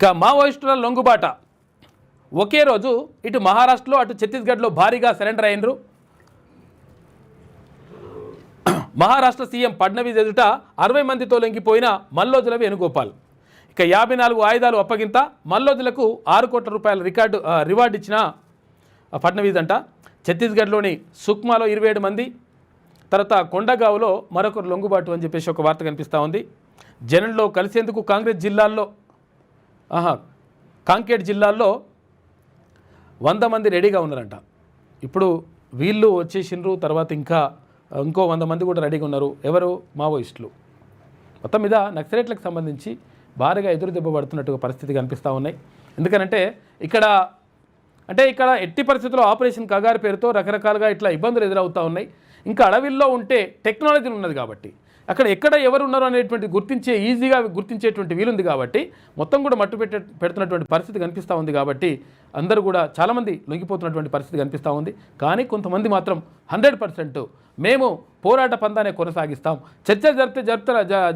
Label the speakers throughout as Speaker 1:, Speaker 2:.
Speaker 1: ఇక మావోయిస్టుల లొంగుబాట ఒకే రోజు ఇటు మహారాష్ట్రలో అటు ఛత్తీస్గఢ్లో భారీగా సరెండర్ అయినరు. మహారాష్ట్ర సీఎం ఫడ్నవీస్ ఎదుట 60 మందితో లొంగిపోయిన మల్లోజుల వేణుగోపాల్. ఇక 54 ఆయుధాలు అప్పగింత, మల్లోజులకు 6 కోట్ల రూపాయల రివార్డు ఇచ్చిన ఫడ్నవీస్ అంట. ఛత్తీస్గఢ్లోని సుక్మాలో 27 మంది, తర్వాత కొండగావ్లో మరొకరు లొంగుబాటు అని చెప్పేసి ఒక వార్త కనిపిస్తూ ఉంది. జనంలో కలిసేందుకు కాంకేట్ జిల్లాల్లో 100 మంది రెడీగా ఉన్నారంట. ఇప్పుడు వీళ్ళు వచ్చేసిండ్రు, తర్వాత ఇంకో 100 మంది కూడా రెడీగా ఉన్నారు. ఎవరు? మావోయిస్టులు. మొత్తం మీద నక్సలైట్లకు సంబంధించి భారీగా ఎదురు దెబ్బ పడుతున్నట్టుగా పరిస్థితి కనిపిస్తూ ఉన్నాయి. ఎందుకనంటే ఇక్కడ ఎట్టి పరిస్థితుల్లో ఆపరేషన్ కగారు పేరుతో రకరకాలుగా ఇట్లా ఇబ్బందులు ఎదురవుతూ ఉన్నాయి. ఇంకా అడవిల్లో ఉంటే టెక్నాలజీ ఉన్నది కాబట్టి అక్కడ ఎక్కడ ఎవరు ఉన్నారో అనేటువంటి ఈజీగా గుర్తించేటువంటి వీలుంది కాబట్టి మొత్తం కూడా పెడుతున్నటువంటి పరిస్థితి కనిపిస్తూ ఉంది. కాబట్టి అందరూ కూడా చాలామంది లొంగిపోతున్నటువంటి పరిస్థితి కనిపిస్తూ ఉంది. కానీ కొంతమంది మాత్రం 100% మేము పోరాట పందానే కొనసాగిస్తాం, చర్చలు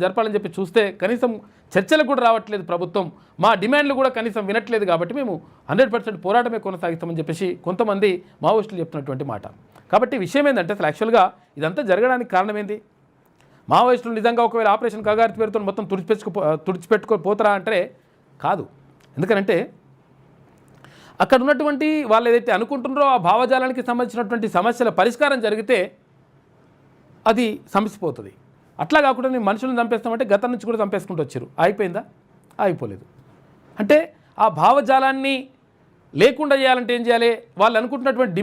Speaker 1: జరపాలని చెప్పి చూస్తే కనీసం చర్చలకు కూడా రావట్లేదు ప్రభుత్వం, మా డిమాండ్లు కూడా కనీసం వినట్లేదు, కాబట్టి మేము 100% పోరాటమే కొనసాగిస్తామని చెప్పేసి కొంతమంది మావోయిస్టులు చెప్తున్నటువంటి మాట. కాబట్టి విషయం ఏంటంటే అసలు యాక్చువల్గా ఇదంతా జరగడానికి కారణం ఏంది? మావోయిస్టులు నిజంగా ఒకవేళ ఆపరేషన్ కగారు పేరుతో మొత్తం తుడిచిపెట్టుకోపోతారా అంటే కాదు. ఎందుకనంటే అక్కడ ఉన్నటువంటి వాళ్ళు ఏదైతే అనుకుంటున్నారో ఆ భావజాలానికి సంబంధించినటువంటి సమస్యల పరిష్కారం జరిగితే అది సమసిపోతుంది. అట్లా కాకుండా నేను మనుషులను చంపేస్తామంటే గతం నుంచి కూడా చంపేసుకుంటూ వచ్చారు. అయిపోయిందా? అయిపోలేదు. అంటే ఆ భావజాలాన్ని లేకుండా చేయాలంటే ఏం చేయాలి? వాళ్ళు అనుకుంటున్నటువంటి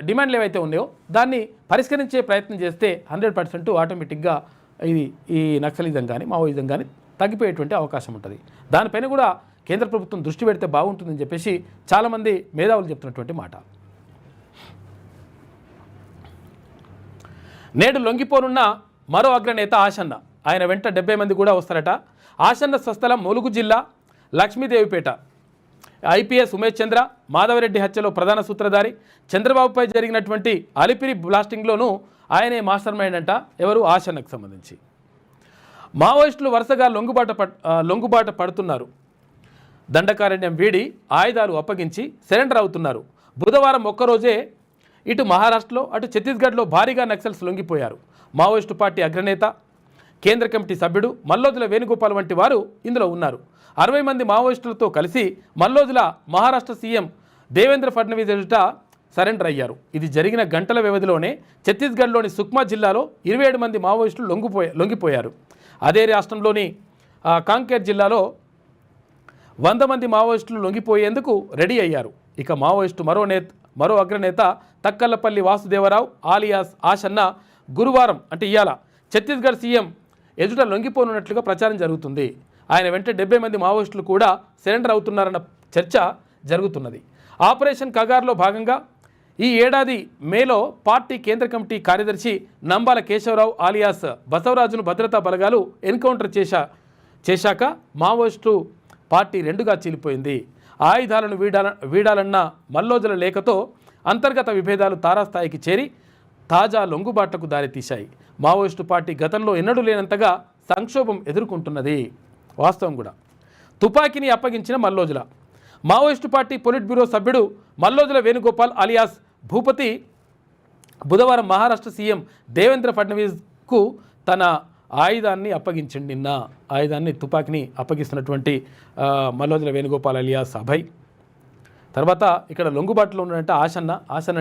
Speaker 1: డిమాండ్లు ఏవైతే ఉన్నాయో దాన్ని పరిష్కరించే ప్రయత్నం చేస్తే 100% ఆటోమేటిక్గా ఈ నక్సలిజం కానీ మావోయిజం కానీ తగ్గిపోయేటువంటి అవకాశం ఉంటుంది. దానిపైన కూడా కేంద్ర ప్రభుత్వం దృష్టి పెడితే బాగుంటుందని చెప్పేసి చాలామంది మేధావులు చెప్తున్నటువంటి మాట. నేడు లొంగిపోనున్న మరో అగ్రనేత ఆశన్న. ఆయన వెంట 70 మంది కూడా వస్తారట. ఆశన్న స్వస్థలం ములుగు జిల్లా లక్ష్మీదేవిపేట. ఐపీఎస్ ఉమేష్ చంద్ర, మాధవరెడ్డి హత్యలో ప్రధాన సూత్రధారి, చంద్రబాబుపై జరిగినటువంటి అలిపిరి బ్లాస్టింగ్లోనూ ఆయనే మాస్టర్ మైండ్ అంట. ఎవరు? ఆశన్నకు సంబంధించి. మావోయిస్టులు వరుసగా లొంగుబాట పడుతున్నారు. దండకారణ్యం వీడి ఆయుధాలు అప్పగించి సరెండర్ అవుతున్నారు. బుధవారం ఒక్కరోజే ఇటు మహారాష్ట్రలో అటు ఛత్తీస్గఢ్లో భారీగా నక్సల్స్ లొంగిపోయారు. మావోయిస్టు పార్టీ అగ్రనేత, కేంద్ర కమిటీ సభ్యుడు మల్లోజుల వేణుగోపాల్ వంటి వారు ఇందులో ఉన్నారు. 60 మంది మావోయిస్టులతో కలిసి మల్లోజుల మహారాష్ట్ర సీఎం దేవేంద్ర ఫడ్నవీస్ ఎదుట సరెండర్ అయ్యారు. ఇది జరిగిన గంటల వ్యవధిలోనే ఛత్తీస్గఢ్లోని సుక్మా జిల్లాలో 27 మంది మావోయిస్టులు లొంగిపోయారు. అదే రాష్ట్రంలోని కాంకేర్ జిల్లాలో 100 మంది మావోయిస్టులు లొంగిపోయేందుకు రెడీ అయ్యారు. ఇక మావోయిస్టు మరో అగ్రనేత తక్కల్లపల్లి వాసుదేవరావు ఆలియాస్ ఆశన్న గురువారం అంటే ఇవాళ ఛత్తీస్గఢ్ సీఎం ఎదుట లొంగిపోనున్నట్లుగా ప్రచారం జరుగుతుంది. ఆయన వెంట 70 మంది మావోయిస్టులు కూడా సరెండర్ అవుతున్నారన్న చర్చ జరుగుతున్నది. ఆపరేషన్ కగార్లో భాగంగా ఈ ఏడాది మేలో పార్టీ కేంద్ర కమిటీ కార్యదర్శి నంబాల కేశవరావు ఆలియాస్ బసవరాజును భద్రతా బలగాలు ఎన్కౌంటర్ చేశాక మావోయిస్టు పార్టీ రెండుగా చీలిపోయింది. ఆయుధాలను వీడాలన్న మల్లోజుల లేఖతో అంతర్గత విభేదాలు తారాస్థాయికి చేరి తాజా లొంగుబాట్లకు దారితీశాయి. మావోయిస్టు పార్టీ గతంలో ఎన్నడూ లేనంతగా సంక్షోభం ఎదుర్కొంటున్నది. వాస్తవం కూడా. తుపాకీని అప్పగించిన Mallojula. Maoist party polit bureau సభ్యుడు మల్లోజుల వేణుగోపాల్ అలియాస్ భూపతి బుధవారం మహారాష్ట్ర సీఎం దేవేంద్ర ఫడ్నవీస్కు తన ఆయుధాన్ని అప్పగించండి. నిన్న తుపాకీని అప్పగిస్తున్నటువంటి మల్లోజుల వేణుగోపాల్ అలియాస్ అభయ్. తర్వాత ఇక్కడ లొంగుబాటులో ఉన్నట్టు ఆశన్న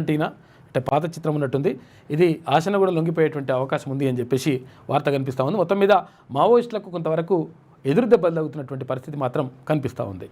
Speaker 1: అంటే పాత చిత్రం ఉన్నట్టుంది. ఇది ఆశన్న కూడా లొంగిపోయేటువంటి అవకాశం ఉంది అని చెప్పేసి వార్త కనిపిస్తూ ఉంది. మొత్తం మీద మావోయిస్టులకు కొంతవరకు ఎదురు దెబ్బలు తగ్గుతున్నటువంటి పరిస్థితి మాత్రం కనిపిస్తూ ఉంది.